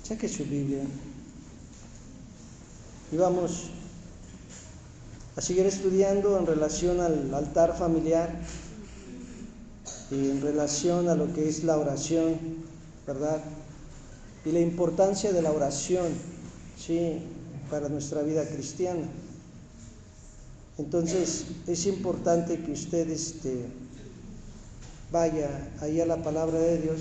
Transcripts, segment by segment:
Saque su Biblia y vamos a seguir estudiando en relación al altar familiar y en relación a lo que es la oración, ¿verdad? Y la importancia de la oración, ¿sí?, para nuestra vida cristiana. Entonces es importante que usted vaya ahí a la palabra de Dios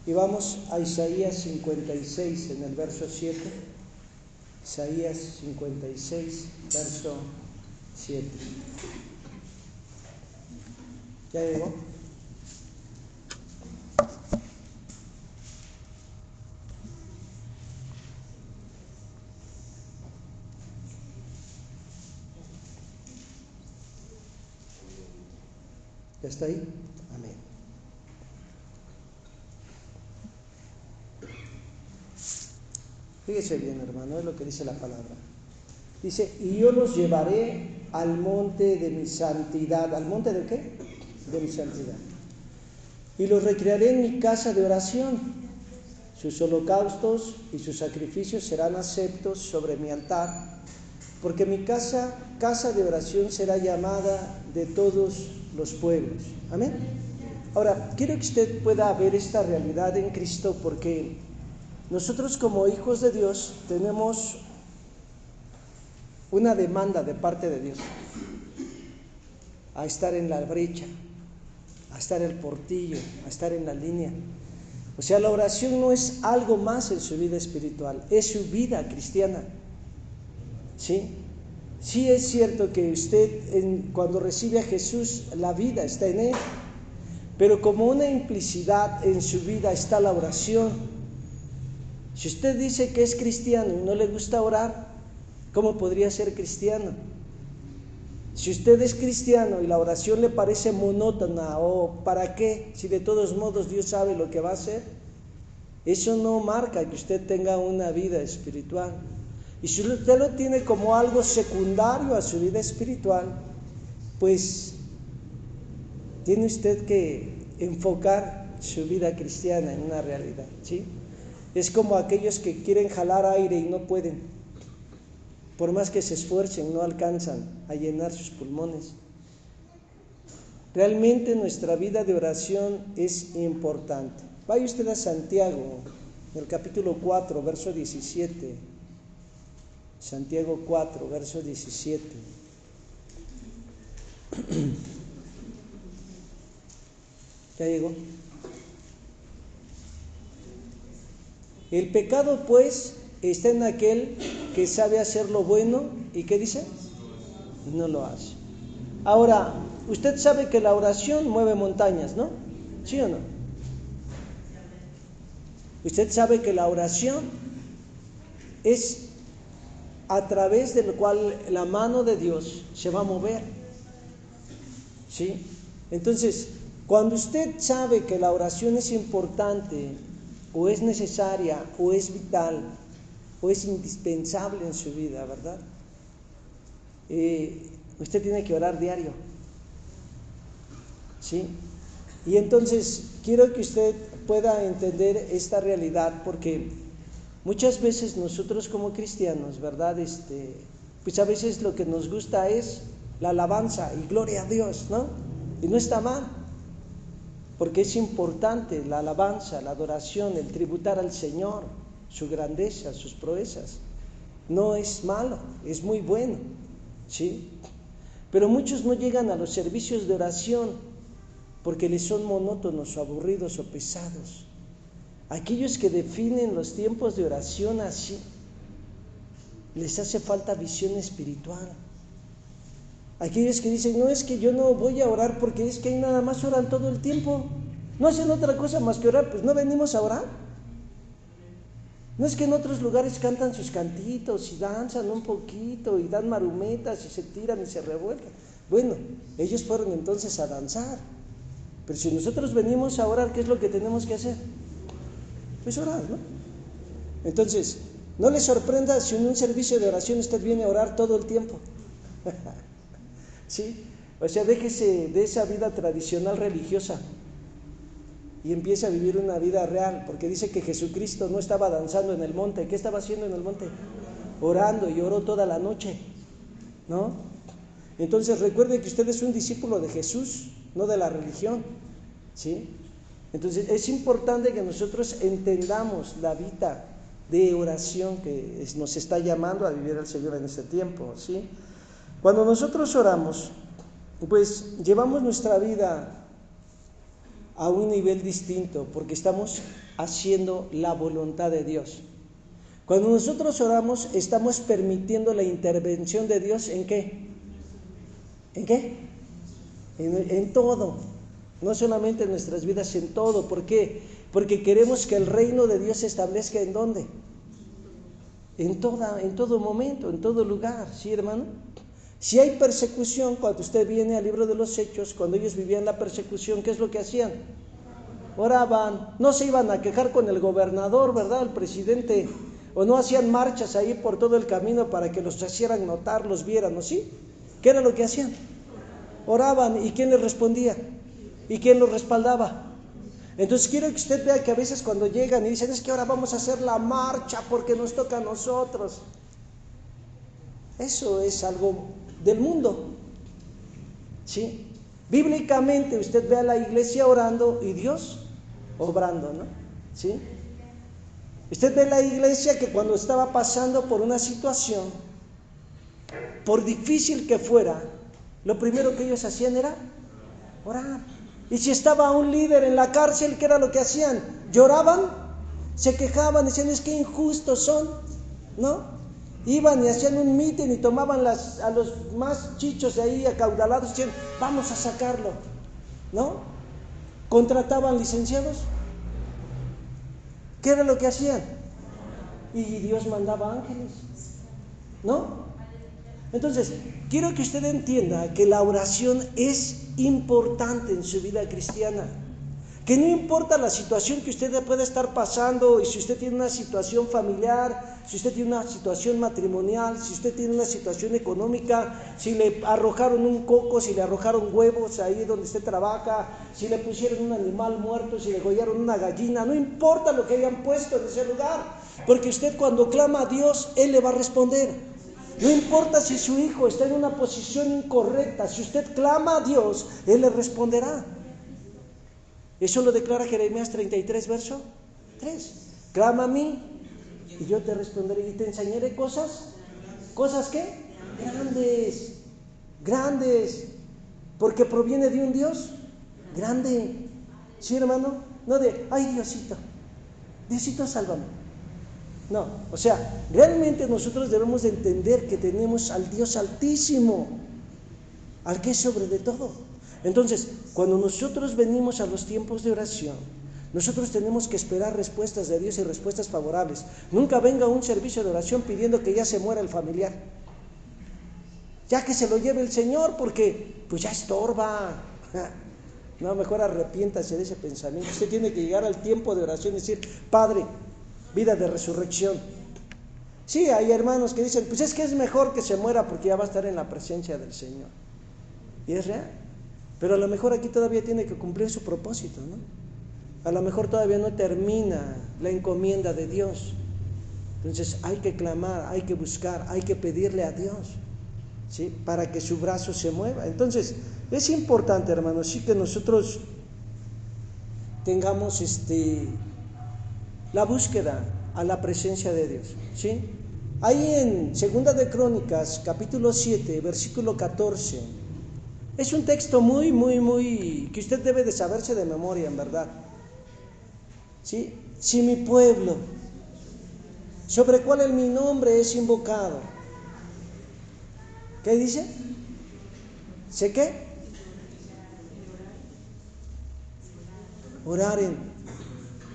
y vamos a Isaías 56 en el verso 7. Isaías 56, verso 7. ¿Ya llegó? ¿Ya está ahí? Amén. Fíjese bien, hermano, es lo que dice la palabra. Dice, y yo los llevaré al monte de mi santidad. ¿Al monte de qué? De mi santidad. Y los recrearé en mi casa de oración. Sus holocaustos y sus sacrificios serán aceptos sobre mi altar, porque mi casa de oración será llamada de todos los pueblos. Amén. Ahora, quiero que usted pueda ver esta realidad en Cristo, porque nosotros como hijos de Dios tenemos una demanda de parte de Dios a estar en la brecha, a estar en el portillo, a estar en la línea. O sea, la oración no es algo más en su vida espiritual, es su vida cristiana. ¿Sí? Sí es cierto que usted cuando recibe a Jesús, la vida está en Él, pero como una implicidad en su vida está la oración. Si usted dice que es cristiano y no le gusta orar, ¿cómo podría ser cristiano? Si usted es cristiano y la oración le parece monótona, o ¿para qué? Si de todos modos Dios sabe lo que va a hacer, eso no marca que usted tenga una vida espiritual. Y si usted lo tiene como algo secundario a su vida espiritual, pues tiene usted que enfocar su vida cristiana en una realidad, ¿sí? Es como aquellos que quieren jalar aire y no pueden. Por más que se esfuercen, no alcanzan a llenar sus pulmones. Realmente nuestra vida de oración es importante. Vaya usted a Santiago, en el capítulo 4, verso 17. Santiago 4, verso 17. ¿Ya llegó? El pecado, pues, está en aquel que sabe hacer lo bueno y ¿qué dice? No lo hace. Ahora, usted sabe que la oración mueve montañas, ¿no? ¿Sí o no? Usted sabe que la oración es a través del cual la mano de Dios se va a mover, ¿sí? Entonces, cuando usted sabe que la oración es importante, o es necesaria, o es vital, o es indispensable en su vida, ¿verdad? Usted tiene que orar diario, ¿sí? Y entonces quiero que usted pueda entender esta realidad, porque muchas veces nosotros como cristianos, ¿verdad? Pues a veces lo que nos gusta es la alabanza y gloria a Dios, ¿no? Y no está mal, porque es importante la alabanza, la adoración, el tributar al Señor, su grandeza, sus proezas. No es malo, es muy bueno, ¿sí? Pero muchos no llegan a los servicios de oración porque les son monótonos o aburridos o pesados. Aquellos que definen los tiempos de oración así, les hace falta visión espiritual. Aquellos que dicen, no, es que yo no voy a orar porque es que ahí nada más oran todo el tiempo, no hacen otra cosa más que orar, pues no venimos a orar. No es que en otros lugares cantan sus cantitos y danzan un poquito y dan marumetas y se tiran y se revuelcan. Bueno, ellos fueron entonces a danzar. Pero si nosotros venimos a orar, ¿qué es lo que tenemos que hacer? Pues orar, ¿no? Entonces, no le sorprenda si en un servicio de oración usted viene a orar todo el tiempo. ¿Sí? O sea, déjese de esa vida tradicional religiosa. y empiece a vivir una vida real, porque dice que Jesucristo no estaba danzando en el monte. ¿Qué estaba haciendo en el monte? Orando, y oró toda la noche, ¿no? Entonces recuerde que usted es un discípulo de Jesús, no de la religión, ¿sí? Entonces es importante que nosotros entendamos la vida de oración que nos está llamando a vivir el Señor en este tiempo, ¿sí? Cuando nosotros oramos, pues llevamos nuestra vida a un nivel distinto, porque estamos haciendo la voluntad de Dios. Cuando nosotros oramos, estamos permitiendo la intervención de Dios, ¿en qué? ¿En qué? En todo, no solamente en nuestras vidas, en todo. ¿Por qué? Porque queremos que el reino de Dios se establezca ¿en dónde? En todo momento, en todo lugar, ¿sí, hermano? Si hay persecución, cuando usted viene al libro de los Hechos, cuando ellos vivían la persecución, ¿qué es lo que hacían? Oraban, no se iban a quejar con el gobernador, ¿verdad? El presidente, o no hacían marchas ahí por todo el camino para que los hicieran notar, los vieran, ¿no? ¿Sí? ¿Qué era lo que hacían? Oraban, ¿y quién les respondía? ¿Y quién los respaldaba? Entonces quiero que usted vea que a veces cuando llegan y dicen, es que ahora vamos a hacer la marcha porque nos toca a nosotros. Eso es algo del mundo, ¿sí? Bíblicamente usted ve a la iglesia orando y Dios obrando, ¿no? ¿Sí? Usted ve a la iglesia que cuando estaba pasando por una situación, por difícil que fuera, lo primero que ellos hacían era orar. Y si estaba un líder en la cárcel, ¿qué era lo que hacían? Lloraban, se quejaban, decían, es que injustos son, ¿no? Iban y hacían un mitin y tomaban a los más chichos de ahí acaudalados y decían, vamos a sacarlo, ¿no? Contrataban licenciados. ¿Qué era lo que hacían? Y Dios mandaba ángeles, ¿no? Entonces, quiero que usted entienda que la oración es importante en su vida cristiana. Que no importa la situación que usted pueda estar pasando, y si usted tiene una situación familiar, si usted tiene una situación matrimonial, si usted tiene una situación económica, si le arrojaron un coco, si le arrojaron huevos ahí donde usted trabaja, si le pusieron un animal muerto, si le degollaron una gallina, no importa lo que hayan puesto en ese lugar, porque usted cuando clama a Dios, Él le va a responder. No importa si su hijo está en una posición incorrecta, si usted clama a Dios, Él le responderá. Eso lo declara Jeremías 33, verso 3. Clama a mí y yo te responderé y te enseñaré cosas. ¿Cosas qué? Grandes. Porque proviene de un Dios grande. ¿Sí, hermano? No de, ay, Diosito, sálvame. No, o sea, realmente nosotros debemos de entender que tenemos al Dios altísimo, al que es sobre de todo. Entonces, cuando nosotros venimos a los tiempos de oración, nosotros tenemos que esperar respuestas de Dios y respuestas favorables. Nunca venga un servicio de oración pidiendo que ya se muera el familiar, ya que se lo lleve el Señor, porque pues ya estorba. No, mejor arrepiéntase de ese pensamiento. Usted tiene que llegar al tiempo de oración y decir, Padre, vida de resurrección. Sí, hay hermanos que dicen, pues es que es mejor que se muera porque ya va a estar en la presencia del Señor. Y es real. Pero a lo mejor aquí todavía tiene que cumplir su propósito, ¿no? A lo mejor todavía no termina la encomienda de Dios. Entonces hay que clamar, hay que buscar, hay que pedirle a Dios, ¿sí? Para que su brazo se mueva. Entonces es importante, hermanos, sí, que nosotros tengamos la búsqueda a la presencia de Dios, ¿sí? Ahí en 2 de Crónicas, capítulo 7, versículo 14, es un texto muy, que usted debe de saberse de memoria, en verdad. ¿Sí? Si mi pueblo, sobre cual en mi nombre es invocado, ¿qué dice? ¿Sé qué? Oraren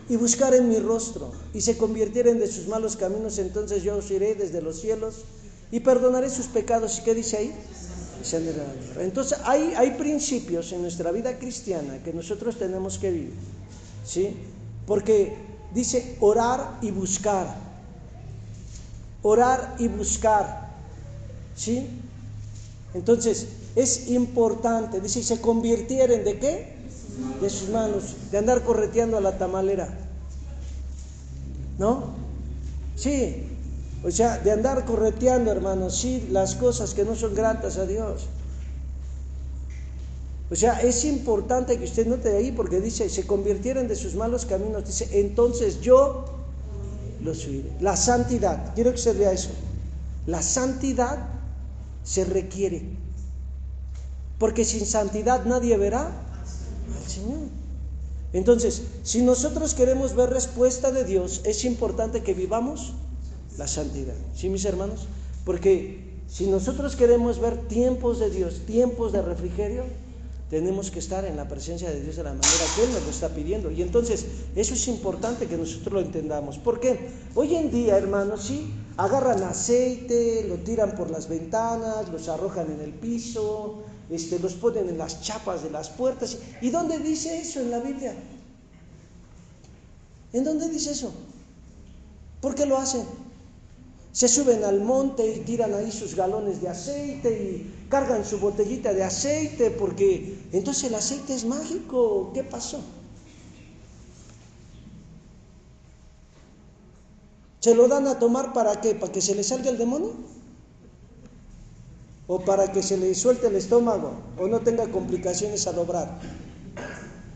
y buscaren mi rostro y se convirtieren de sus malos caminos, entonces yo os iré desde los cielos y perdonaré sus pecados. ¿Y qué dice ahí? Entonces hay principios en nuestra vida cristiana que nosotros tenemos que vivir, ¿sí? Porque dice orar y buscar, ¿sí? Entonces es importante, dice, y se convirtieren, ¿de qué? de sus manos, de andar correteando a la tamalera, ¿no? Sí, o sea, de andar correteando, hermanos, sí, las cosas que no son gratas a Dios. O sea, es importante que usted note ahí, porque dice, se convirtieron de sus malos caminos, dice, entonces yo los oiré. La santidad, quiero que usted vea eso, la santidad se requiere, porque sin santidad nadie verá al Señor. Entonces, si nosotros queremos ver respuesta de Dios, es importante que vivamos la santidad, ¿sí, mis hermanos? Porque si nosotros queremos ver tiempos de Dios, tiempos de refrigerio, tenemos que estar en la presencia de Dios de la manera que Él nos lo está pidiendo. Y entonces, eso es importante que nosotros lo entendamos. ¿Por qué? Hoy en día, hermanos, sí, agarran aceite, lo tiran por las ventanas, los arrojan en el piso, los ponen en las chapas de las puertas. ¿Y dónde dice eso en la Biblia? ¿En dónde dice eso? ¿Por qué lo hacen? Se suben al monte y tiran ahí sus galones de aceite y cargan su botellita de aceite, porque entonces el aceite es mágico. ¿Qué pasó? ¿Se lo dan a tomar para qué? ¿Para que se le salga el demonio? ¿O para que se le suelte el estómago o no tenga complicaciones al obrar?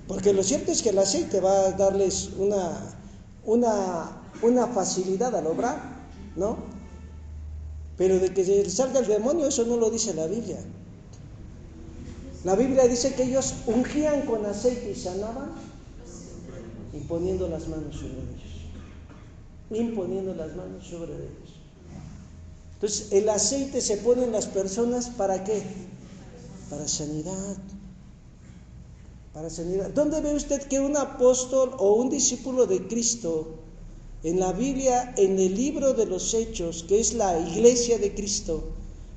Porque lo cierto es que el aceite va a darles una facilidad al obrar, ¿no? Pero de que se salga el demonio, eso no lo dice la Biblia. La Biblia dice que ellos ungían con aceite y sanaban imponiendo las manos sobre ellos. Imponiendo las manos sobre ellos. Entonces, el aceite se pone en las personas, ¿para qué? Para sanidad. Para sanidad. ¿Dónde ve usted que un apóstol o un discípulo de Cristo, en la Biblia, en el libro de los Hechos, que es la iglesia de Cristo,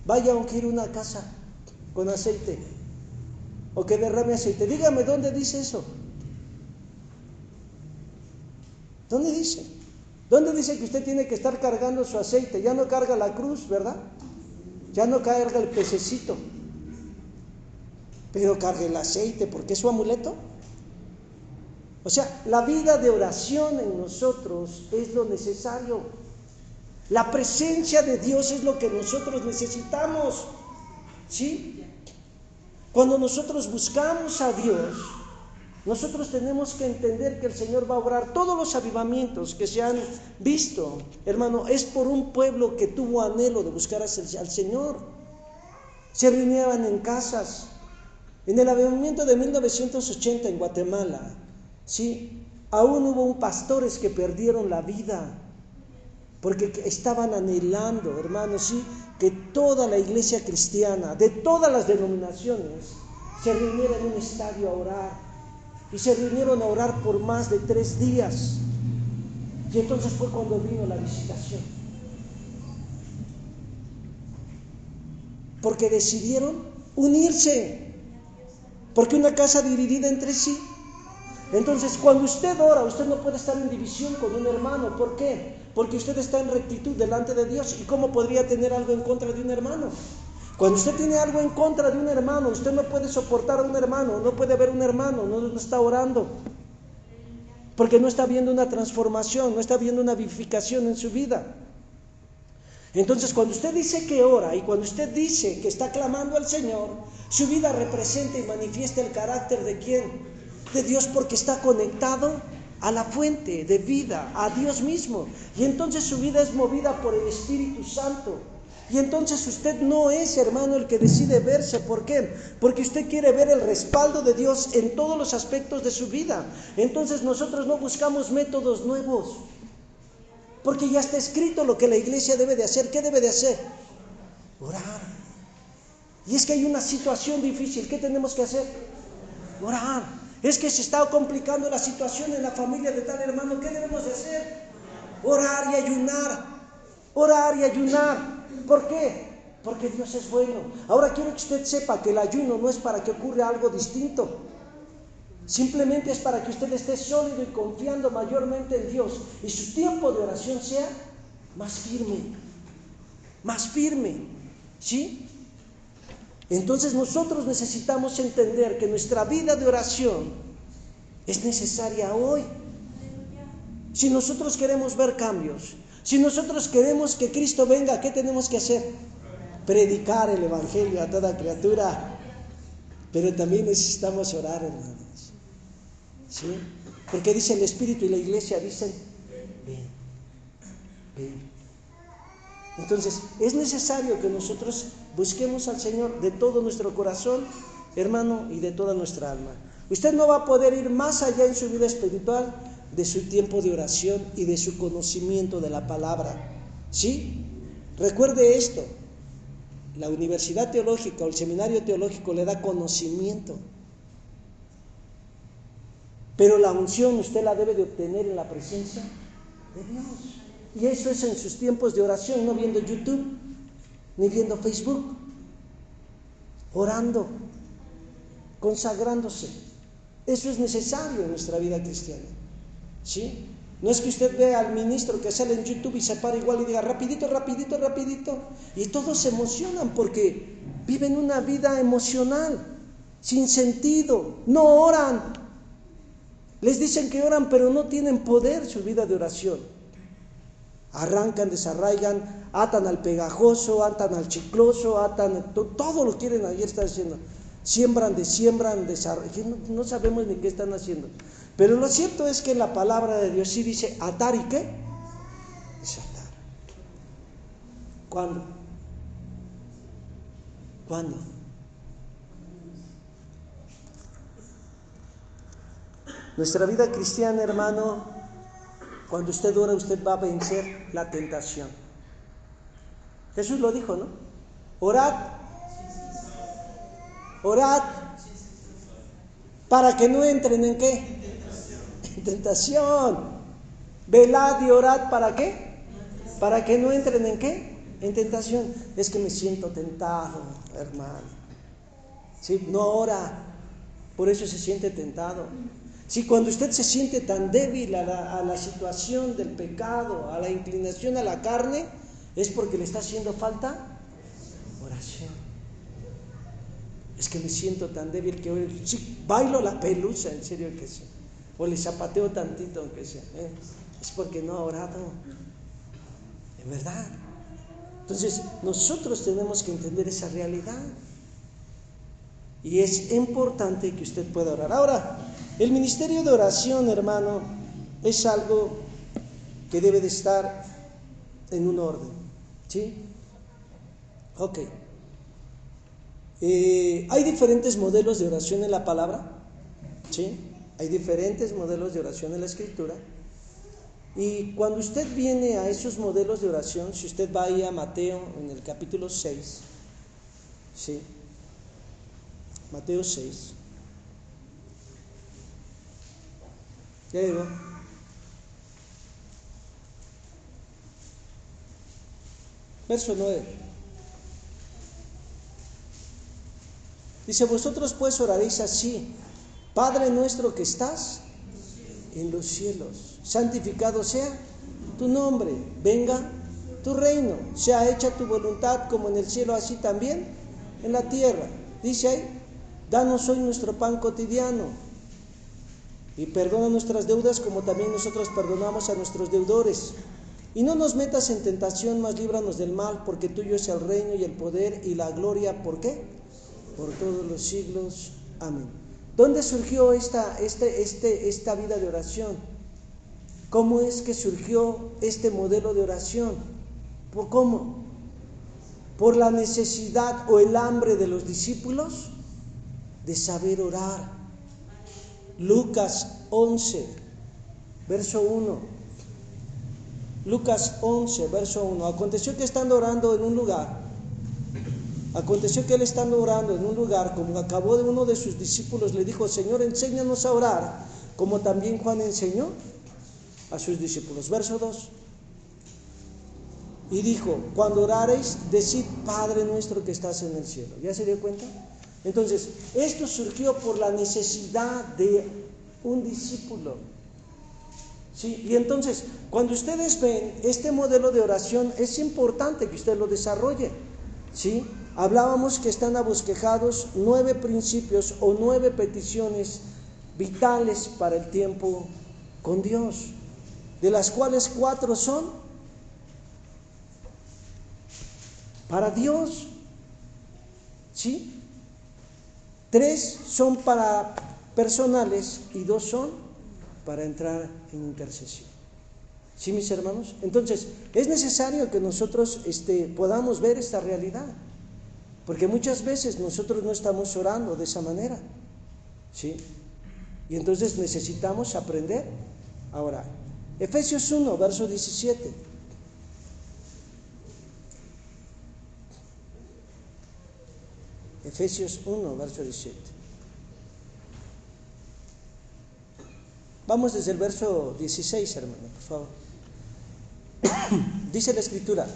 vaya a ungir una casa con aceite o que derrame aceite? Dígame, ¿dónde dice eso? ¿Dónde dice? ¿Dónde dice que usted tiene que estar cargando su aceite? Ya no carga la cruz, ¿verdad? Ya no carga el pececito, pero carga el aceite porque es su amuleto. O sea, la vida de oración en nosotros es lo necesario. La presencia de Dios es lo que nosotros necesitamos, ¿sí? Cuando nosotros buscamos a Dios, nosotros tenemos que entender que el Señor va a obrar. Todos los avivamientos que se han visto, hermano, es por un pueblo que tuvo anhelo de buscar al Señor. Se reunían en casas. En el avivamiento de 1980 en Guatemala, sí, aún hubo pastores que perdieron la vida porque estaban anhelando, hermanos, sí, que toda la iglesia cristiana, de todas las denominaciones, se reuniera en un estadio a orar. Y se reunieron a orar por más de 3 días. Y entonces fue cuando vino la visitación. Porque decidieron unirse. Porque una casa dividida entre sí. Entonces, cuando usted ora, usted no puede estar en división con un hermano. ¿Por qué? Porque usted está en rectitud delante de Dios. ¿Y cómo podría tener algo en contra de un hermano? Cuando usted tiene algo en contra de un hermano, usted no puede soportar a un hermano, no puede ver un hermano, no está orando. Porque no está viendo una transformación, no está viendo una vivificación en su vida. Entonces, cuando usted dice que ora y cuando usted dice que está clamando al Señor, su vida representa y manifiesta el carácter ¿de quién? De Dios, porque está conectado a la fuente de vida, a Dios mismo. Y entonces su vida es movida por el Espíritu Santo. Y entonces usted no es, hermano, el que decide verse. ¿Por qué? Porque usted quiere ver el respaldo de Dios en todos los aspectos de su vida. Entonces nosotros no buscamos métodos nuevos, porque ya está escrito lo que la iglesia debe de hacer. ¿Qué debe de hacer? Orar. Y es que hay una situación difícil. ¿Qué tenemos que hacer? Orar. Es que se está complicando la situación en la familia de tal hermano. ¿Qué debemos de hacer? Orar y ayunar. Orar y ayunar. ¿Por qué? Porque Dios es bueno. Ahora quiero que usted sepa que el ayuno no es para que ocurra algo distinto. Simplemente es para que usted esté sólido y confiando mayormente en Dios. Y su tiempo de oración sea más firme. Más firme. ¿Sí? Entonces nosotros necesitamos entender que nuestra vida de oración es necesaria hoy. Si nosotros queremos ver cambios, si nosotros queremos que Cristo venga, ¿qué tenemos que hacer? Predicar el Evangelio a toda criatura. Pero también necesitamos orar, hermanos. ¿Sí? Porque dice el Espíritu y la Iglesia dicen, ven, ven. Entonces, es necesario que nosotros busquemos al Señor de todo nuestro corazón, hermano, y de toda nuestra alma. Usted no va a poder ir más allá en su vida espiritual de su tiempo de oración y de su conocimiento de la palabra. ¿Sí? Recuerde esto. La universidad teológica o el seminario teológico le da conocimiento. Pero la unción usted la debe de obtener en la presencia de Dios. Y eso es en sus tiempos de oración, no viendo YouTube, ni viendo Facebook. Orando, consagrándose. Eso es necesario en nuestra vida cristiana. ¿Sí? No es que usted vea al ministro que sale en YouTube y se para igual y diga rapidito, rapidito, rapidito. Y todos se emocionan porque viven una vida emocional, sin sentido, no oran. Les dicen que oran, pero no tienen poder su vida de oración. Arrancan, desarraigan, atan al pegajoso, atan al chicloso, atan, todo lo quieren ahí estar haciendo. Siembran, desarraigan, no sabemos ni qué están haciendo. Pero lo cierto es que la palabra de Dios sí dice atar y ¿qué? Desatar. ¿Cuándo? ¿Cuándo? Nuestra vida cristiana, hermano, cuando usted ora, usted va a vencer la tentación. Jesús lo dijo, ¿no? Orad. Orad para que no entren en ¿qué? En tentación. Velad y orad ¿para qué? Para que no entren en ¿qué? En tentación. Es que me siento tentado, hermano. ¿Sí? No ora, por eso se siente tentado. Si cuando usted se siente tan débil a la situación del pecado, a la inclinación a la carne, es porque le está haciendo falta oración. Es que me siento tan débil que hoy sí, bailo la pelusa, en serio que sí. O le zapateo tantito, aunque sea. Es porque no ha orado. En verdad. Entonces, nosotros tenemos que entender esa realidad. Y es importante que usted pueda orar. Ahora, el ministerio de oración, hermano, es algo que debe de estar en un orden. ¿Sí? Ok. Hay diferentes modelos de oración en la palabra. ¿Sí? Hay diferentes modelos de oración en la Escritura. Y cuando usted viene a esos modelos de oración, si usted va ahí a Mateo en el capítulo 6, ¿sí? Mateo 6. Ya llegó. Verso 9. Dice, vosotros pues oraréis así: Padre nuestro que estás en los cielos, santificado sea tu nombre, venga tu reino, sea hecha tu voluntad como en el cielo, así también en la tierra. Dice ahí, danos hoy nuestro pan cotidiano y perdona nuestras deudas como también nosotros perdonamos a nuestros deudores. Y no nos metas en tentación, mas líbranos del mal, porque tuyo es el reino y el poder y la gloria, ¿por qué? Por todos los siglos. Amén. ¿Dónde surgió esta vida de oración? ¿Cómo es que surgió este modelo de oración? ¿Cómo? Por la necesidad o el hambre de los discípulos de saber orar. Lucas 11, verso 1. Lucas 11, verso 1. Aconteció que él estando orando en un lugar, como acabó de uno de sus discípulos, le dijo, Señor, enséñanos a orar, como también Juan enseñó a sus discípulos. Verso 2. Y dijo, cuando orareis, decid, Padre nuestro que estás en el cielo. ¿Ya se dio cuenta? Entonces, esto surgió por la necesidad de un discípulo. ¿Sí? Y entonces, cuando ustedes ven este modelo de oración, es importante que usted lo desarrolle. ¿Sí? Hablábamos que están abosquejados 9 principios o 9 peticiones vitales para el tiempo con Dios, de las cuales 4 son para Dios, ¿sí? 3 son para personales y 2 son para entrar en intercesión. ¿Sí, mis hermanos? Entonces, es necesario que nosotros podamos ver esta realidad, porque muchas veces nosotros no estamos orando de esa manera, ¿sí? Y entonces necesitamos aprender a orar. Efesios 1, verso 17. Efesios 1, verso 17. Vamos desde el verso 16, hermano, por favor. Dice la Escritura: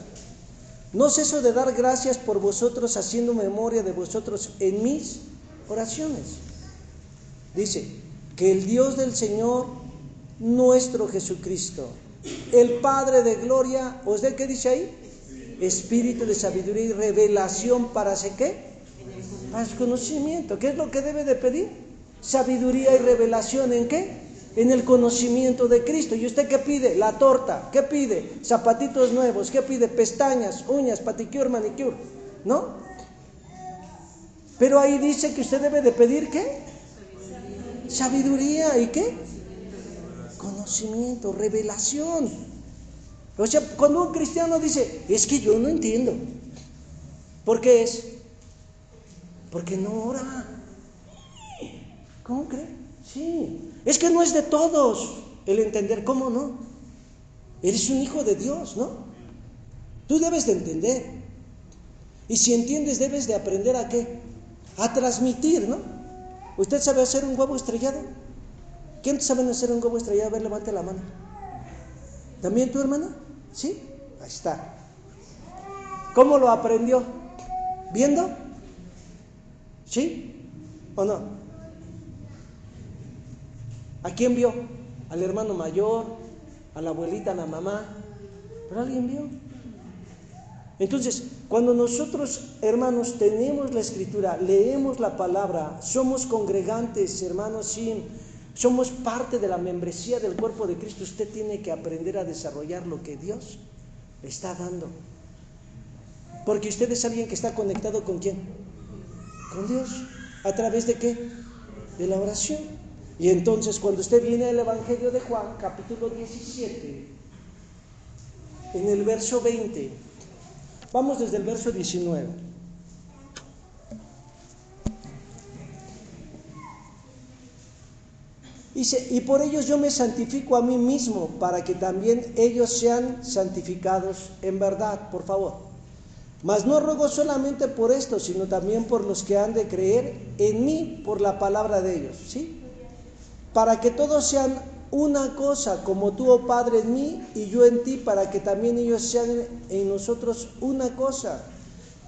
no ceso de dar gracias por vosotros, haciendo memoria de vosotros en mis oraciones. Dice que el Dios del Señor nuestro Jesucristo, el Padre de gloria, ¿os dé qué dice ahí? Espíritu de sabiduría y revelación para ¿hacer qué? Para el conocimiento. ¿Qué es lo que debe de pedir? Sabiduría y revelación, ¿en qué? En el conocimiento de Cristo. ¿Y usted qué pide? La torta. ¿Qué pide? Zapatitos nuevos. ¿Qué pide? Pestañas, uñas, paticure, manicure, ¿no? Pero ahí dice que usted debe de pedir ¿qué? Sabiduría y ¿qué? Conocimiento, revelación. O sea, cuando un cristiano dice, es que yo no entiendo. ¿Por qué es? Porque no ora. ¿Cómo cree? Sí. Es que no es de todos el entender. ¿Cómo no? Eres un hijo de Dios, ¿no? Tú debes de entender. Y si entiendes, debes de aprender ¿a qué? A transmitir, ¿no? ¿Usted sabe hacer un huevo estrellado? ¿Quién sabe hacer un huevo estrellado? A ver, levante la mano. ¿También tu hermana? ¿Sí? Ahí está. ¿Cómo lo aprendió? ¿Viendo? ¿Sí? ¿O no? ¿A quién vio? ¿Al hermano mayor? ¿A la abuelita, a la mamá? ¿Pero alguien vio? Entonces, cuando nosotros, hermanos, tenemos la Escritura, leemos la palabra, somos congregantes, hermanos, sí, somos parte de la membresía del cuerpo de Cristo, usted tiene que aprender a desarrollar lo que Dios le está dando. Porque usted es alguien que está conectado ¿con quién? Con Dios. ¿A través de qué? De la oración. Y entonces, cuando usted viene al Evangelio de Juan, capítulo 17, en el verso 20, vamos desde el verso 19. Dice, y por ellos yo me santifico a mí mismo, para que también ellos sean santificados en verdad. Por favor. Mas no ruego solamente por esto, sino también por los que han de creer en mí por la palabra de ellos, ¿sí? Para que todos sean una cosa, como tú, oh Padre, en mí y yo en ti, para que también ellos sean en nosotros una cosa,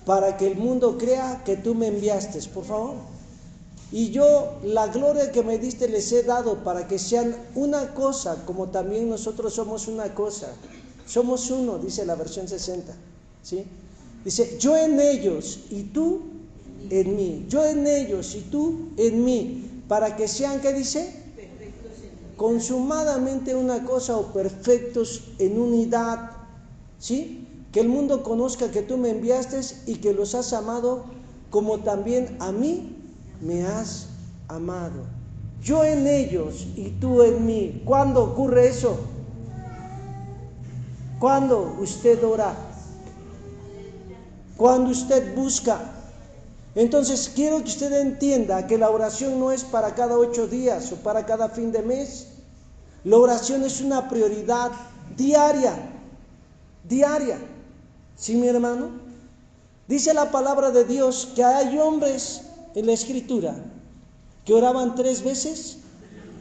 para que el mundo crea que tú me enviaste, por favor. Y yo la gloria que me diste les he dado, para que sean una cosa, como también nosotros somos una cosa. Somos uno, dice la versión 60, ¿sí? Dice, yo en ellos y tú en mí, yo en ellos y tú en mí, para que sean, ¿qué dice? Consumadamente una cosa, o perfectos en unidad, ¿sí? Que el mundo conozca que tú me enviaste y que los has amado como también a mí me has amado. Yo en ellos y tú en mí. ¿Cuándo ocurre eso? Cuando usted ora, cuando usted busca. Entonces quiero que usted entienda que la oración no es para cada 8 días o para cada fin de mes. La oración es una prioridad diaria. ¿Sí, mi hermano? Dice la palabra de Dios que hay hombres en la Escritura que oraban 3 veces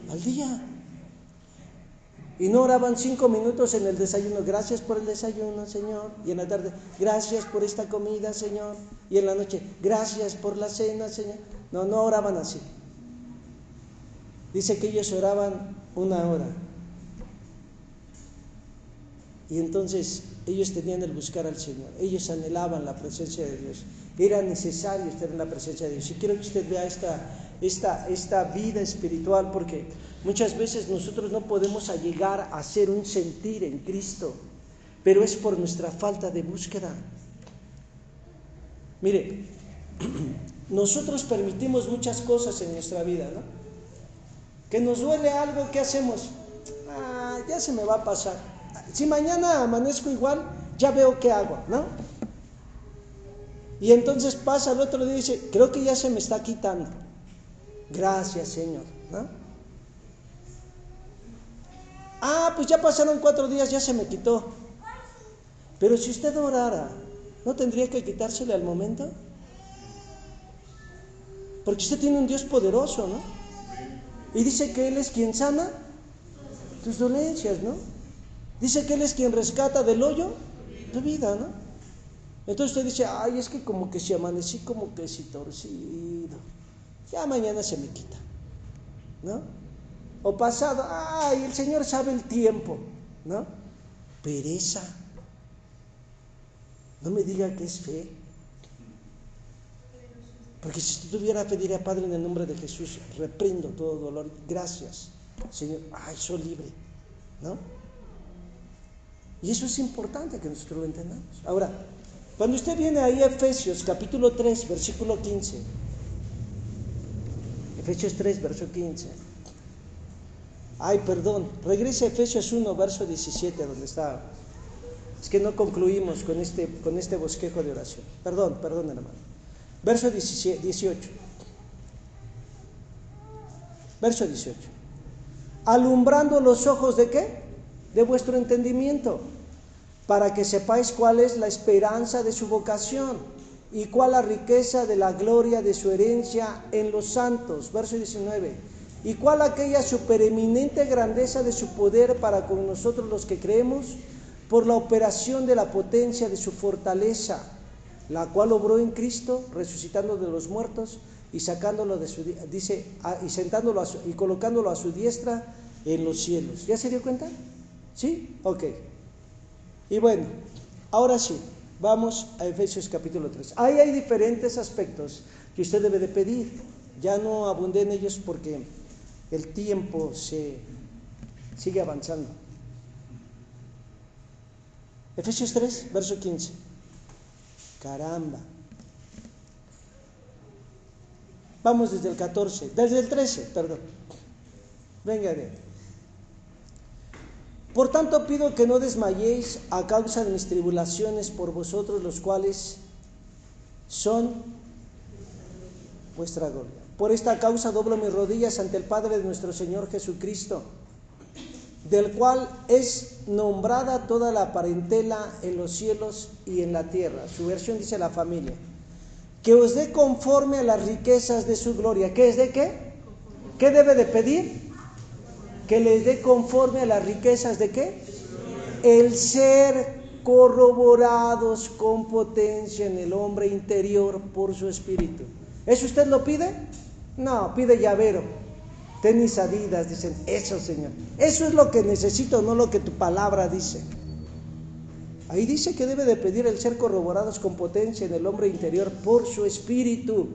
al día. Y no oraban 5 minutos en el desayuno. Gracias por el desayuno, Señor. Y en la tarde, gracias por esta comida, Señor. Y en la noche, gracias por la cena, Señor. No oraban así. Dice que ellos oraban 1 hora. Y entonces ellos tenían el buscar al Señor. Ellos anhelaban la presencia de Dios. Era necesario estar en la presencia de Dios. Y quiero que usted vea esta vida espiritual, porque muchas veces nosotros no podemos llegar a ser un sentir en Cristo, pero es por nuestra falta de búsqueda. Mire, nosotros permitimos muchas cosas en nuestra vida, ¿no? Que nos duele algo, ¿qué hacemos? Ya se me va a pasar. Si mañana amanezco igual, ya veo qué hago, ¿no? Y entonces pasa el otro día y dice, creo que ya se me está quitando. Gracias, Señor, ¿no? Pues ya pasaron 4 días, ya se me quitó. Pero si usted orara, ¿no tendría que quitársele al momento? Porque usted tiene un Dios poderoso, ¿no? Y dice que Él es quien sana tus dolencias, ¿no? Dice que Él es quien rescata del hoyo tu vida, ¿no? Entonces usted dice, es que como que si amanecí como que si torcido, ya mañana se me quita, ¿no? O pasado, el Señor sabe el tiempo, ¿no? Pereza. No me diga que es fe. Porque si usted tuviera fe, diría, Padre, en el nombre de Jesús, reprendo todo dolor. Gracias, Señor. Soy libre, ¿no? Y eso es importante que nosotros lo entendamos. Ahora, cuando usted viene ahí a Efesios capítulo 3, versículo 15. Efesios 3, verso 15. Regrese a Efesios 1, verso 17, donde estaba. Es que no concluimos con este bosquejo de oración. Perdón, hermano. Verso 18. Verso 18. Alumbrando los ojos ¿de qué? De vuestro entendimiento, para que sepáis cuál es la esperanza de su vocación y cuál la riqueza de la gloria de su herencia en los santos. Verso 19. Y cuál aquella supereminente grandeza de su poder para con nosotros los que creemos, por la operación de la potencia de su fortaleza, la cual obró en Cristo, resucitando de los muertos y sacándolo de su, dice, y sentándolo y colocándolo a su diestra en los cielos. ¿Ya se dio cuenta? ¿Sí? Ok. Y bueno, ahora sí, vamos a Efesios capítulo 3. Ahí hay diferentes aspectos que usted debe de pedir. Ya no abundé en ellos porque el tiempo se sigue avanzando. Efesios 3, verso 15. Caramba. Vamos desde el 14, desde el 13, perdón. Venga de ahí. Por tanto pido que no desmayéis a causa de mis tribulaciones por vosotros, los cuales son vuestra gloria. Por esta causa doblo mis rodillas ante el Padre de nuestro Señor Jesucristo, del cual es nombrada toda la parentela en los cielos y en la tierra. Su versión dice la familia. Que os dé conforme a las riquezas de su gloria. ¿Qué es de qué? ¿Qué debe de pedir? Que les dé conforme a las riquezas de qué? El ser corroborados con potencia en el hombre interior por su espíritu. ¿Eso usted lo pide? No, pide llavero, tenis Adidas, dicen, eso Señor. Eso es lo que necesito, no lo que tu palabra dice. Ahí dice que debe de pedir el ser corroborados con potencia en el hombre interior por su espíritu.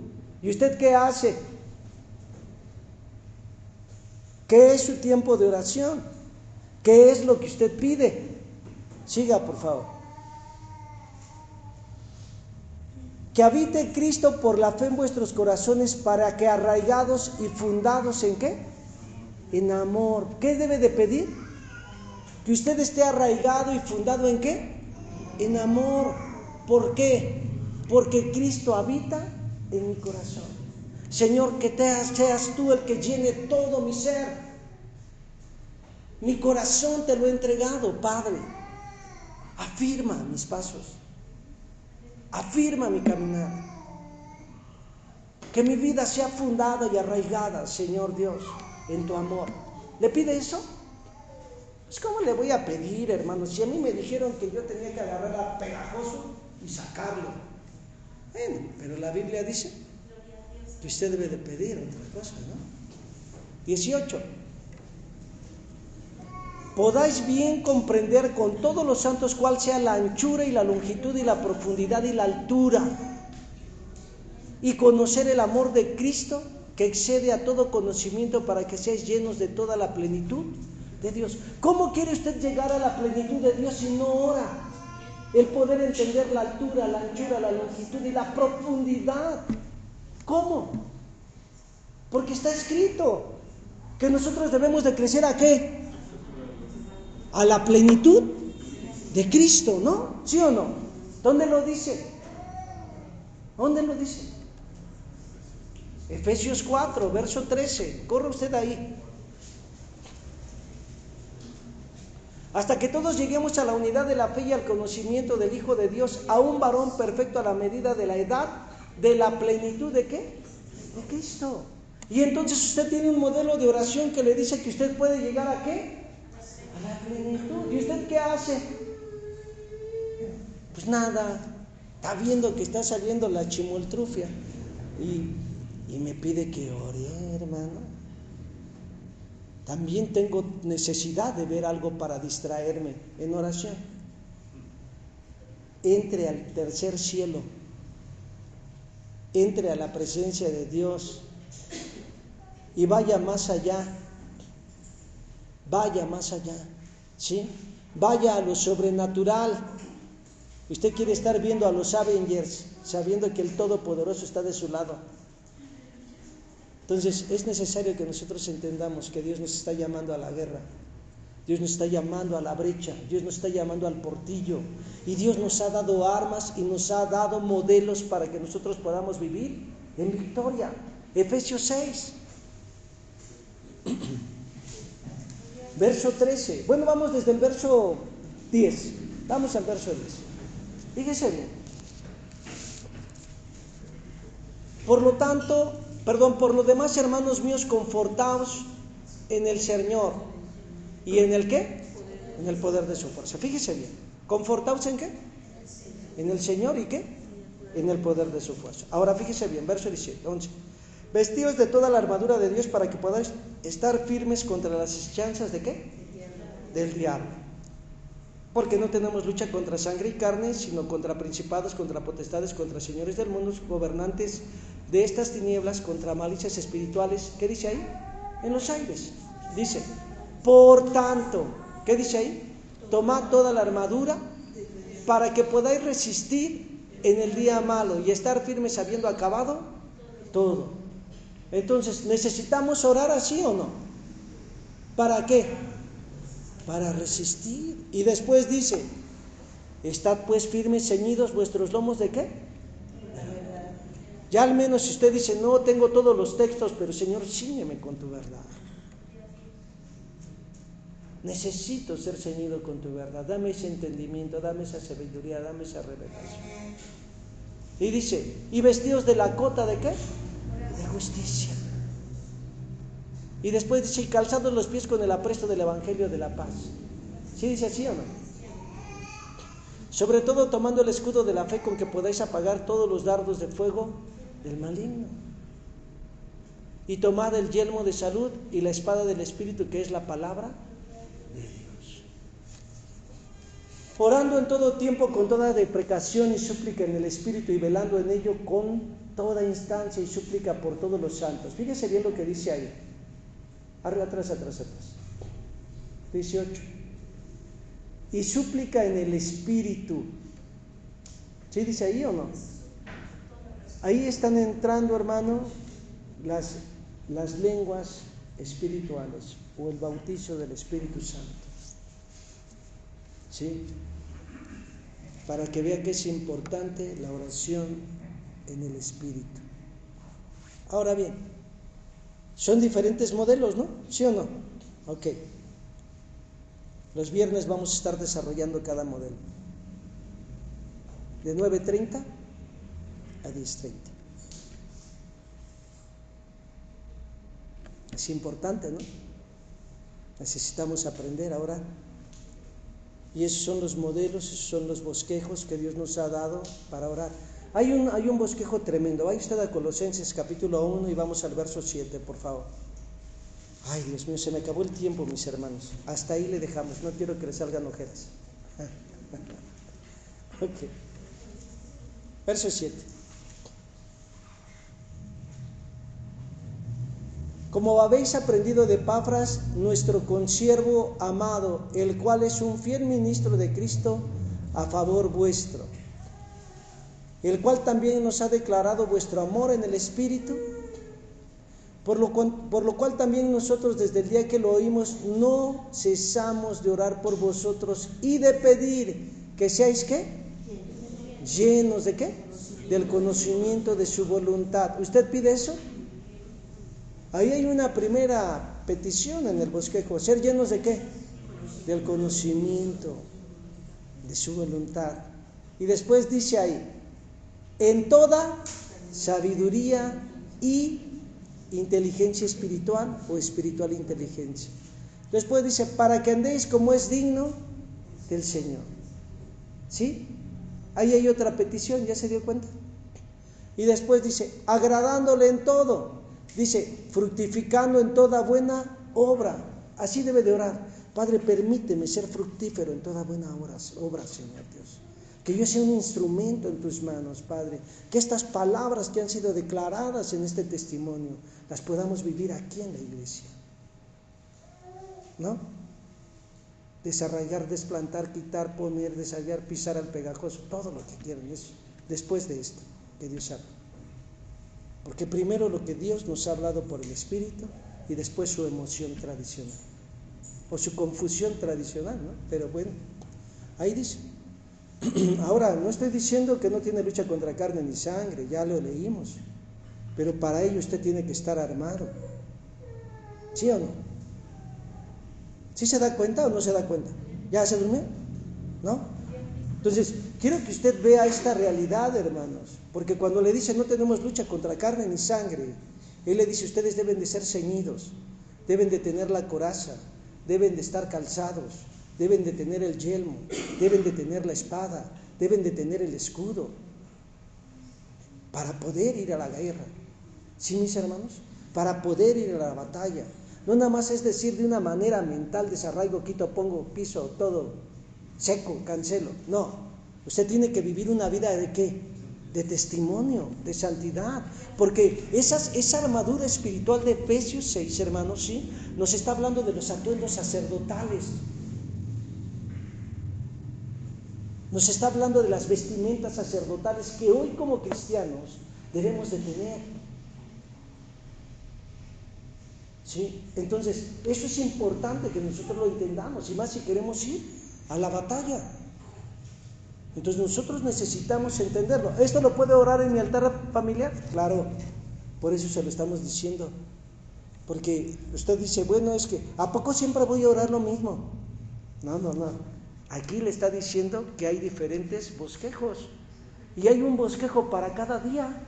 ¿Y usted qué hace? ¿Qué es su tiempo de oración? ¿Qué es lo que usted pide? Siga, por favor. Que habite Cristo por la fe en vuestros corazones, para que arraigados y fundados ¿en qué? En amor. ¿Qué debe de pedir? Que usted esté arraigado y fundado ¿en qué? En amor. ¿Por qué? Porque Cristo habita en mi corazón. Señor, que seas tú el que llene todo mi ser. Mi corazón te lo he entregado, Padre. Afirma mis pasos. Afirma mi caminar. Que mi vida sea fundada y arraigada, Señor Dios, en tu amor. ¿Le pide eso? Pues ¿cómo le voy a pedir, hermano? Si a mí me dijeron que yo tenía que agarrar a pegajoso y sacarlo. Bueno, pero la Biblia dice que usted debe de pedir otra cosa, ¿no? 18. Podáis bien comprender con todos los santos cuál sea la anchura y la longitud y la profundidad y la altura, y conocer el amor de Cristo que excede a todo conocimiento, para que seáis llenos de toda la plenitud de Dios. ¿Cómo quiere usted llegar a la plenitud de Dios si no ora? El poder entender la altura, la anchura, la longitud y la profundidad. ¿Cómo? Porque está escrito que nosotros debemos de crecer ¿a qué? A la plenitud de Cristo, ¿no? ¿Sí o no? ¿Dónde lo dice? ¿Dónde lo dice? Efesios 4, verso 13. Corre usted ahí. Hasta que todos lleguemos a la unidad de la fe y al conocimiento del Hijo de Dios, a un varón perfecto a la medida de la edad, de la plenitud ¿de qué? De Cristo. Y entonces usted tiene un modelo de oración que le dice que usted puede llegar ¿a qué? A la plenitud. ¿Y usted qué hace? Pues nada, está viendo que está saliendo la chimoltrufia y me pide que ore, hermano. También tengo necesidad de ver algo para distraerme en oración. Entre al tercer cielo, entre a la presencia de Dios y vaya más allá, ¿sí? Vaya a lo sobrenatural. Usted quiere estar viendo a los Avengers, sabiendo que el Todopoderoso está de su lado. Entonces es necesario que nosotros entendamos que Dios nos está llamando a la guerra, Dios nos está llamando a la brecha, Dios nos está llamando al portillo, y Dios nos ha dado armas y nos ha dado modelos para que nosotros podamos vivir en victoria. Efesios 6, verso 13. Bueno, vamos desde el verso 10. Vamos al verso 10. Fíjese bien. Por lo demás, hermanos míos, confortaos en el Señor. ¿Y en el qué? En el poder de su fuerza. Fíjese bien. ¿Confortaos en qué? En el Señor, ¿y qué? En el poder de su fuerza. Ahora fíjese bien, verso 17, 11. Vestíos de toda la armadura de Dios para que podáis estar firmes contra las asechanzas ¿de qué? Del diablo. Porque no tenemos lucha contra sangre y carne, sino contra principados, contra potestades, contra señores del mundo, gobernantes de estas tinieblas, contra malicias espirituales. ¿Qué dice ahí? En los aires. Dice, por tanto, ¿qué dice ahí? Tomad toda la armadura para que podáis resistir en el día malo y estar firmes habiendo acabado todo. Entonces, ¿necesitamos orar así o no? ¿Para qué? Para resistir. Y después dice, estad pues firmes, ceñidos vuestros lomos ¿de qué? Ya al menos si usted dice, no tengo todos los textos, pero Señor, cíñeme con tu verdad. Necesito ser ceñido con tu verdad. Dame ese entendimiento, dame esa sabiduría, dame esa revelación. Y dice, y vestidos de la cota ¿de qué? De justicia. Y después dice, y calzados los pies con el apresto del evangelio de la paz. ¿Sí dice así o no? Sobre todo tomando el escudo de la fe con que podáis apagar todos los dardos de fuego del maligno. Y tomad el yelmo de salud y la espada del Espíritu, que es la palabra de Dios. Orando en todo tiempo con toda deprecación y súplica en el Espíritu, y velando en ello con toda instancia y súplica por todos los santos. Fíjese bien lo que dice ahí. Arriba, atrás. 18. Y súplica en el Espíritu. ¿Sí dice ahí o no? Ahí están entrando, hermano, las lenguas espirituales o el bautizo del Espíritu Santo. ¿Sí? Para que vea que es importante la oración en el Espíritu. Ahora bien, son diferentes modelos, ¿no? ¿Sí o no? Ok. Los viernes vamos a estar desarrollando cada modelo. De 9:30 a 10:30. Es importante, ¿no? Necesitamos aprender ahora. Y esos son los modelos, esos son los bosquejos que Dios nos ha dado para orar. Hay un bosquejo tremendo. Vaya usted a Colosenses capítulo 1 y vamos al verso 7, por favor. Ay, Dios mío, se me acabó el tiempo, mis hermanos. Hasta ahí le dejamos, no quiero que le salgan ojeras. Ok. Verso 7. como habéis aprendido de Epafras, nuestro consiervo amado, el cual es un fiel ministro de Cristo a favor vuestro, el cual también nos ha declarado vuestro amor en el Espíritu, por lo cual también nosotros desde el día que lo oímos no cesamos de orar por vosotros y de pedir que seáis ¿qué? ¿Llenos de qué? Del conocimiento de su voluntad. ¿Usted pide eso? Ahí hay una primera petición en el bosquejo, ser llenos de ¿qué? Del conocimiento de su voluntad. Y después dice ahí, en toda sabiduría y inteligencia espiritual o espiritual inteligencia. Después dice, para que andéis como es digno del Señor. ¿Sí? Ahí hay otra petición, ¿ya se dio cuenta? Y después dice, agradándole en todo. Dice, fructificando en toda buena obra. Así debe de orar. Padre, permíteme ser fructífero en toda buena obra, Señor Dios. Que yo sea un instrumento en tus manos, Padre. Que estas palabras que han sido declaradas en este testimonio las podamos vivir aquí en la iglesia. ¿No? Desarraigar, desplantar, quitar, poner, desarraigar, pisar al pegajoso, todo lo que quieran. Eso, después de esto, que Dios habla. Porque primero lo que Dios nos ha hablado por el Espíritu y después su emoción tradicional. O su confusión tradicional, ¿no? Pero bueno, ahí dice. Ahora, no estoy diciendo que no tiene lucha contra carne ni sangre, ya lo leímos. Pero para ello usted tiene que estar armado. ¿Sí o no? ¿Sí se da cuenta o no se da cuenta? ¿Ya se durmió? ¿No? Entonces, quiero que usted vea esta realidad, hermanos. Porque cuando le dice no tenemos lucha contra carne ni sangre, Él le dice ustedes deben de ser ceñidos, deben de tener la coraza, deben de estar calzados, deben de tener el yelmo, deben de tener la espada, deben de tener el escudo, para poder ir a la guerra. ¿Sí, mis hermanos? Para poder ir a la batalla. No nada más es decir de una manera mental, desarraigo, quito, pongo, piso, todo, seco, cancelo. No, usted tiene que vivir una vida de ¿qué? De testimonio, de santidad. Porque esa armadura espiritual de Efesios 6, hermanos, ¿sí? Nos está hablando de los atuendos sacerdotales. Nos está hablando de las vestimentas sacerdotales que hoy como cristianos debemos de tener. ¿Sí? Entonces, eso es importante que nosotros lo entendamos, y más si queremos ir a la batalla. Entonces nosotros necesitamos entenderlo. ¿Esto lo puede orar en mi altar familiar? Claro, por eso se lo estamos diciendo. Porque usted dice, bueno, es que ¿a poco siempre voy a orar lo mismo? No. Aquí le está diciendo que hay diferentes bosquejos. Y hay un bosquejo para cada día.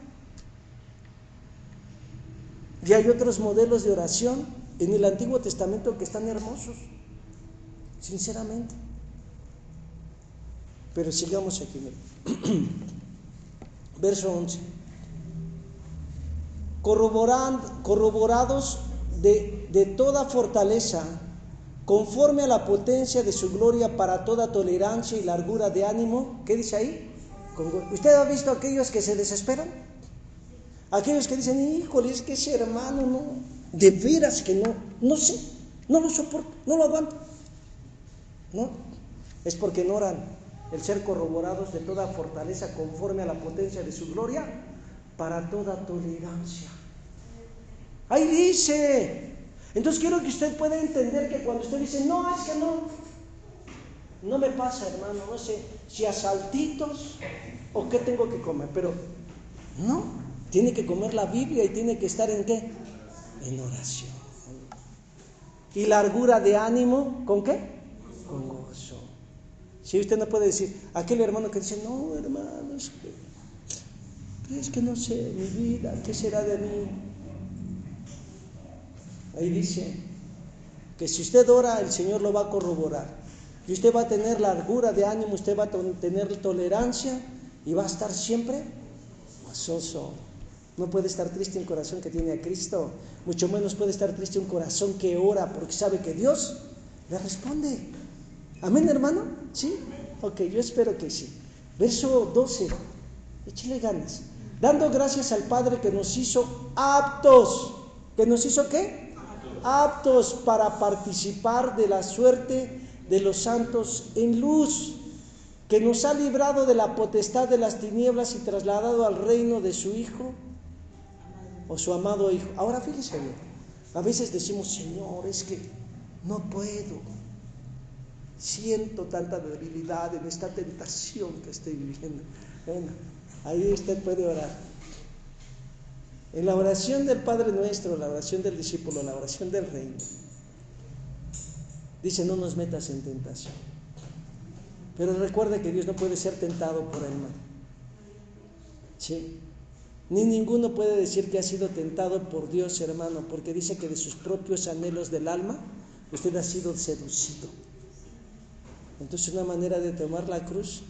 Y hay otros modelos de oración en el Antiguo Testamento que están hermosos, sinceramente. Pero sigamos aquí. Verso 11. Corroborados de toda fortaleza, conforme a la potencia de su gloria, para toda tolerancia y largura de ánimo. ¿Qué dice ahí? ¿Usted ha visto aquellos que se desesperan? Aquellos que dicen, híjole, es que ese hermano no, de veras que no sé, no lo soporto, no lo aguanto. No, es porque no oran. El ser corroborados de toda fortaleza conforme a la potencia de su gloria, para toda tolerancia. Ahí dice. Entonces quiero que usted pueda entender que cuando usted dice, no, es que no me pasa, hermano, no sé si a saltitos o qué tengo que comer, pero no. Tiene que comer la Biblia y tiene que estar ¿en qué? En oración. Y largura de ánimo, ¿con qué? Con gozo. Si usted no puede decir, aquel hermano que dice, no, hermano, es que no sé, mi vida, ¿qué será de mí? Ahí dice que si usted ora, el Señor lo va a corroborar. Y usted va a tener largura de ánimo, usted va a tener tolerancia y va a estar siempre gozoso. No puede estar triste un corazón que tiene a Cristo, mucho menos puede estar triste un corazón que ora porque sabe que Dios le responde. ¿Amén, hermano? ¿Sí? Ok, yo espero que sí. Verso 12, échale ganas. Dando gracias al Padre que nos hizo aptos. ¿Que nos hizo qué? Aptos para participar de la suerte de los santos en luz, que nos ha librado de la potestad de las tinieblas y trasladado al reino de su Hijo, o su amado Hijo. Ahora fíjese bien, a veces decimos, Señor, es que no puedo, siento tanta debilidad en esta tentación que estoy viviendo. Bueno, ahí usted puede orar. En la oración del Padre Nuestro, la oración del discípulo, la oración del reino, dice, no nos metas en tentación. Pero recuerde que Dios no puede ser tentado por el mal. ¿Sí? Ni ninguno puede decir que ha sido tentado por Dios, hermano, porque dice que de sus propios anhelos del alma, usted ha sido seducido. Entonces una manera de tomar la cruz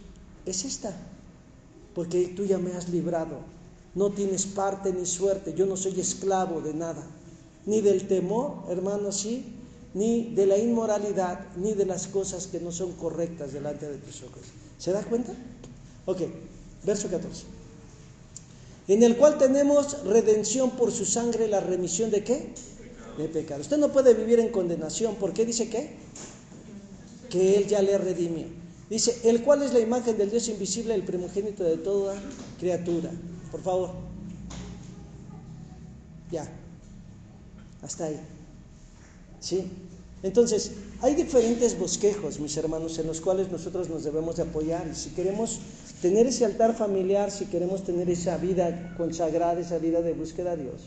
es esta, porque tú ya me has librado. No tienes parte ni suerte, yo no soy esclavo de nada, ni del temor, hermano, sí, ni de la inmoralidad, ni de las cosas que no son correctas delante de tus ojos. ¿Se da cuenta? Ok, verso 14. En el cual tenemos redención por su sangre, la remisión de ¿qué? De pecado. Usted no puede vivir en condenación. ¿Por qué dice qué? Que Él ya le redimió. Dice, el cual es la imagen del Dios invisible, el primogénito de toda criatura. Por favor. Ya. Hasta ahí. ¿Sí? Entonces, hay diferentes bosquejos, mis hermanos, en los cuales nosotros nos debemos de apoyar. Y si queremos tener ese altar familiar, si queremos tener esa vida consagrada, esa vida de búsqueda a Dios,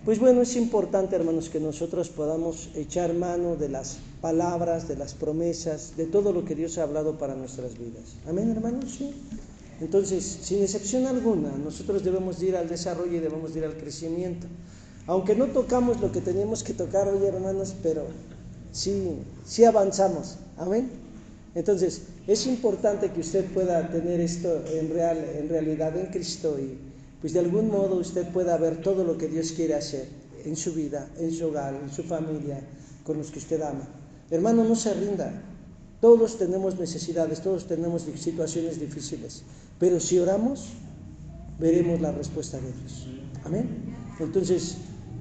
pues bueno, es importante, hermanos, que nosotros podamos echar mano de las palabras, de las promesas, de todo lo que Dios ha hablado para nuestras vidas. ¿Amén, hermanos? Sí. Entonces, sin excepción alguna, nosotros debemos de ir al desarrollo y debemos de ir al crecimiento. Aunque no tocamos lo que teníamos que tocar hoy, hermanos, pero sí avanzamos. Amén. Entonces, es importante que usted pueda tener esto en realidad en Cristo y pues de algún modo usted pueda ver todo lo que Dios quiere hacer en su vida, en su hogar, en su familia, con los que usted ama. Hermano, no se rinda. Todos tenemos necesidades, todos tenemos situaciones difíciles, pero si oramos, veremos la respuesta de Dios. Amén. Entonces,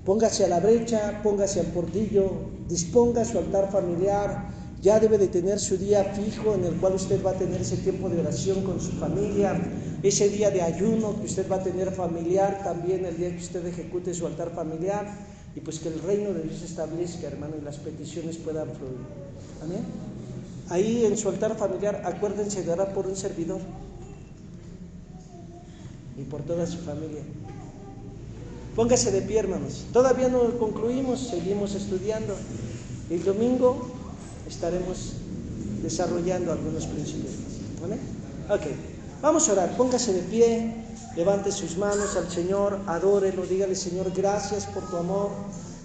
póngase a la brecha, póngase al portillo, disponga su altar familiar. Ya debe de tener su día fijo en el cual usted va a tener ese tiempo de oración con su familia, ese día de ayuno que usted va a tener familiar, también el día que usted ejecute su altar familiar, y pues que el reino de Dios se establezca, hermano, y las peticiones puedan fluir. Amén. Ahí en su altar familiar, acuérdense de orar por un servidor y por toda su familia. Póngase de pie, hermanos. Todavía no concluimos, seguimos estudiando. El domingo estaremos desarrollando algunos principios. ¿Vale? Ok, vamos a orar. Póngase de pie, levante sus manos al Señor, adórelo, dígale, Señor, gracias por tu amor,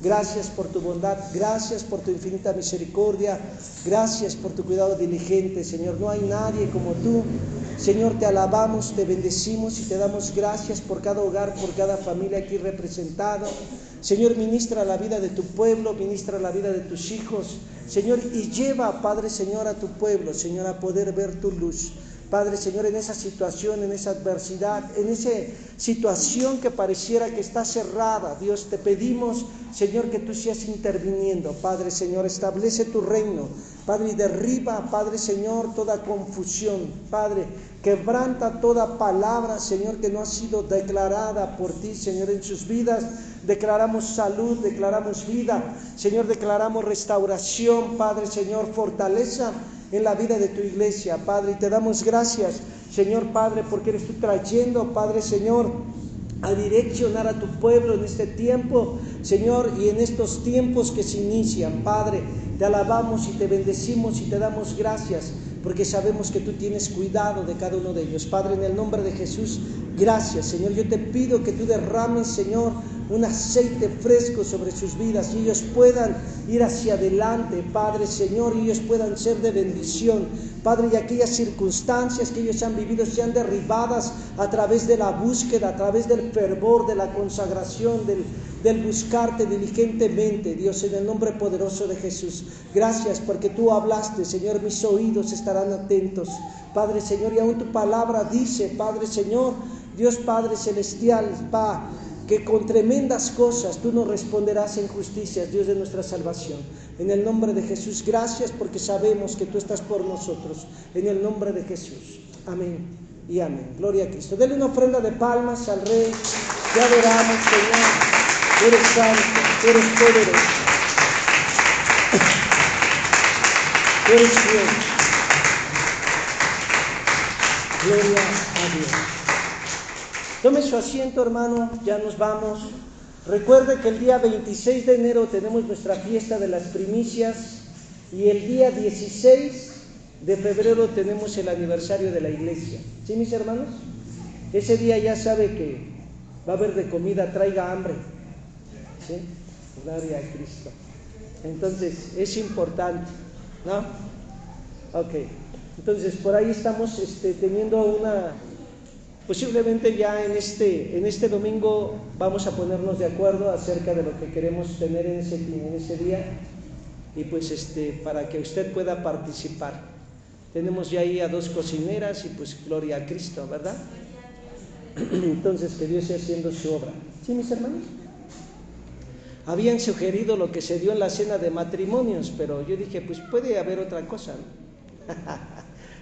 gracias por tu bondad, gracias por tu infinita misericordia, gracias por tu cuidado diligente, Señor. No hay nadie como tú. Señor, te alabamos, te bendecimos y te damos gracias por cada hogar, por cada familia aquí representada. Señor, ministra la vida de tu pueblo, ministra la vida de tus hijos, Señor, y lleva, Padre, Señor, a tu pueblo, Señor, a poder ver tu luz. Padre, Señor, en esa situación, en esa adversidad, en esa situación que pareciera que está cerrada, Dios, te pedimos, Señor, que tú seas interviniendo. Padre, Señor, establece tu reino. Padre, y derriba, Padre, Señor, toda confusión. Padre, quebranta toda palabra, Señor, que no ha sido declarada por ti, Señor, en sus vidas. Declaramos salud, declaramos vida, Señor, declaramos restauración, Padre, Señor, fortaleza en la vida de tu iglesia, Padre, y te damos gracias, Señor, Padre, porque eres tú trayendo, Padre, Señor, a direccionar a tu pueblo en este tiempo, Señor, y en estos tiempos que se inician, Padre. Te alabamos y te bendecimos y te damos gracias, porque sabemos que tú tienes cuidado de cada uno de ellos. Padre, en el nombre de Jesús, gracias, Señor. Yo te pido que tú derrames, Señor, un aceite fresco sobre sus vidas y ellos puedan ir hacia adelante, Padre, Señor, y ellos puedan ser de bendición, Padre, y aquellas circunstancias que ellos han vivido sean derribadas a través de la búsqueda, a través del fervor, de la consagración, del buscarte diligentemente, Dios, en el nombre poderoso de Jesús. Gracias porque tú hablaste, Señor, mis oídos estarán atentos, Padre, Señor, y aún tu palabra dice, Padre, Señor, Dios Padre Celestial, que con tremendas cosas tú nos responderás en justicia, Dios de nuestra salvación. En el nombre de Jesús, gracias porque sabemos que tú estás por nosotros. En el nombre de Jesús. Amén y amén. Gloria a Cristo. Denle una ofrenda de palmas al Rey. Te adoramos, Señor. Tú eres santo, tú eres poderoso. Tú eres fiel. Gloria a Dios. Tome su asiento, hermano, ya nos vamos. Recuerde que el día 26 de enero tenemos nuestra fiesta de las primicias y el día 16 de febrero tenemos el aniversario de la iglesia. ¿Sí, mis hermanos? Ese día ya sabe que va a haber de comida, traiga hambre. ¿Sí? Gloria a Cristo. Entonces, es importante, ¿no? Ok. Entonces, por ahí estamos teniendo una... Posiblemente ya en este domingo vamos a ponernos de acuerdo acerca de lo que queremos tener en ese día y pues para que usted pueda participar. Tenemos ya ahí a 2 cocineras y pues gloria a Cristo, ¿verdad? Entonces que Dios esté haciendo su obra. ¿Sí, mis hermanos? Habían sugerido lo que se dio en la cena de matrimonios, pero yo dije pues puede haber otra cosa, ¿no?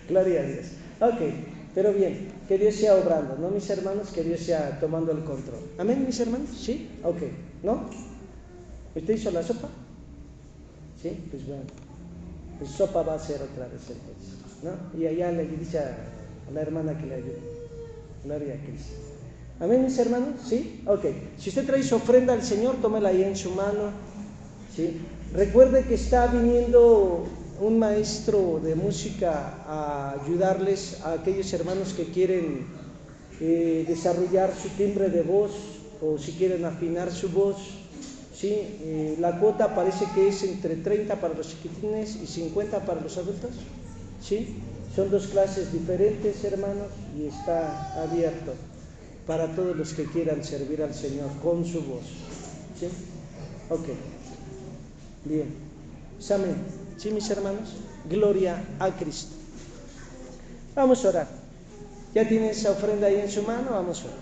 Gloria a Dios. Ok. Pero bien, que Dios sea obrando, ¿no, mis hermanos? Que Dios sea tomando el control. ¿Amén, mis hermanos? ¿Sí? Ok. ¿No? ¿Usted hizo la sopa? Sí, pues bueno. Pues sopa va a ser otra vez entonces, ¿no? Y allá le dice a la hermana que le ayude. Gloria a Cristo. ¿Amén, mis hermanos? ¿Sí? Ok. Si usted trae su ofrenda al Señor, tómela ahí en su mano. ¿Sí? Recuerde que está viniendo un maestro de música a ayudarles a aquellos hermanos que quieren desarrollar su timbre de voz o si quieren afinar su voz. ¿Sí? La cuota parece que es entre 30 para los chiquitines y 50 para los adultos. ¿Sí? Son 2 clases diferentes, hermanos, y está abierto para todos los que quieran servir al Señor con su voz. ¿Sí? Ok. Bien. Amén. ¿Sí, mis hermanos? Gloria a Cristo. Vamos a orar. ¿Ya tiene esa ofrenda ahí en su mano? Vamos a orar.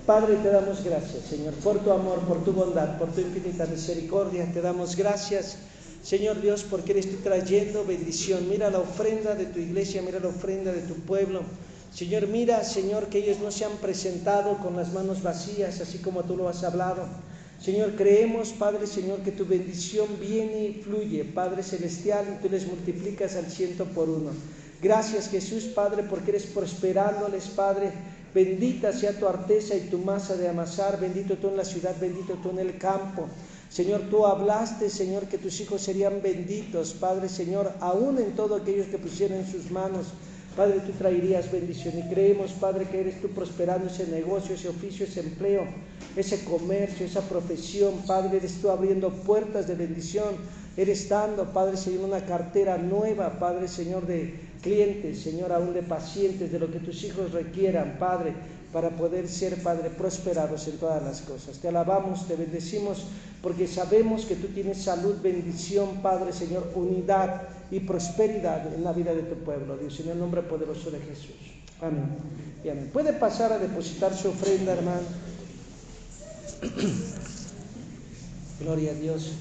Padre, te damos gracias, Señor, por tu amor, por tu bondad, por tu infinita misericordia. Te damos gracias, Señor Dios, porque eres tú trayendo bendición. Mira la ofrenda de tu iglesia, mira la ofrenda de tu pueblo. Señor, mira, Señor, que ellos no se han presentado con las manos vacías, así como tú lo has hablado. Señor, creemos, Padre, Señor, que tu bendición viene y fluye, Padre Celestial, y tú les multiplicas al 100 por 1. Gracias, Jesús, Padre, porque eres prosperándoles, Padre. Bendita sea tu arteza y tu masa de amasar, bendito tú en la ciudad, bendito tú en el campo. Señor, tú hablaste, Señor, que tus hijos serían benditos, Padre, Señor, aún en todo aquellos que pusieran en sus manos. Padre, tú traerías bendición y creemos, Padre, que eres tú prosperando ese negocio, ese oficio, ese empleo, ese comercio, esa profesión. Padre, eres tú abriendo puertas de bendición, eres dando, Padre, Señor, una cartera nueva, Padre, Señor, de clientes, Señor, aún de pacientes, de lo que tus hijos requieran, Padre, para poder ser, Padre, prosperados en todas las cosas. Te alabamos, te bendecimos, porque sabemos que tú tienes salud, bendición, Padre, Señor, unidad y prosperidad en la vida de tu pueblo, Dios, en el nombre poderoso de Jesús. Amén y amén. Puede pasar a depositar su ofrenda, hermano. Gloria a Dios.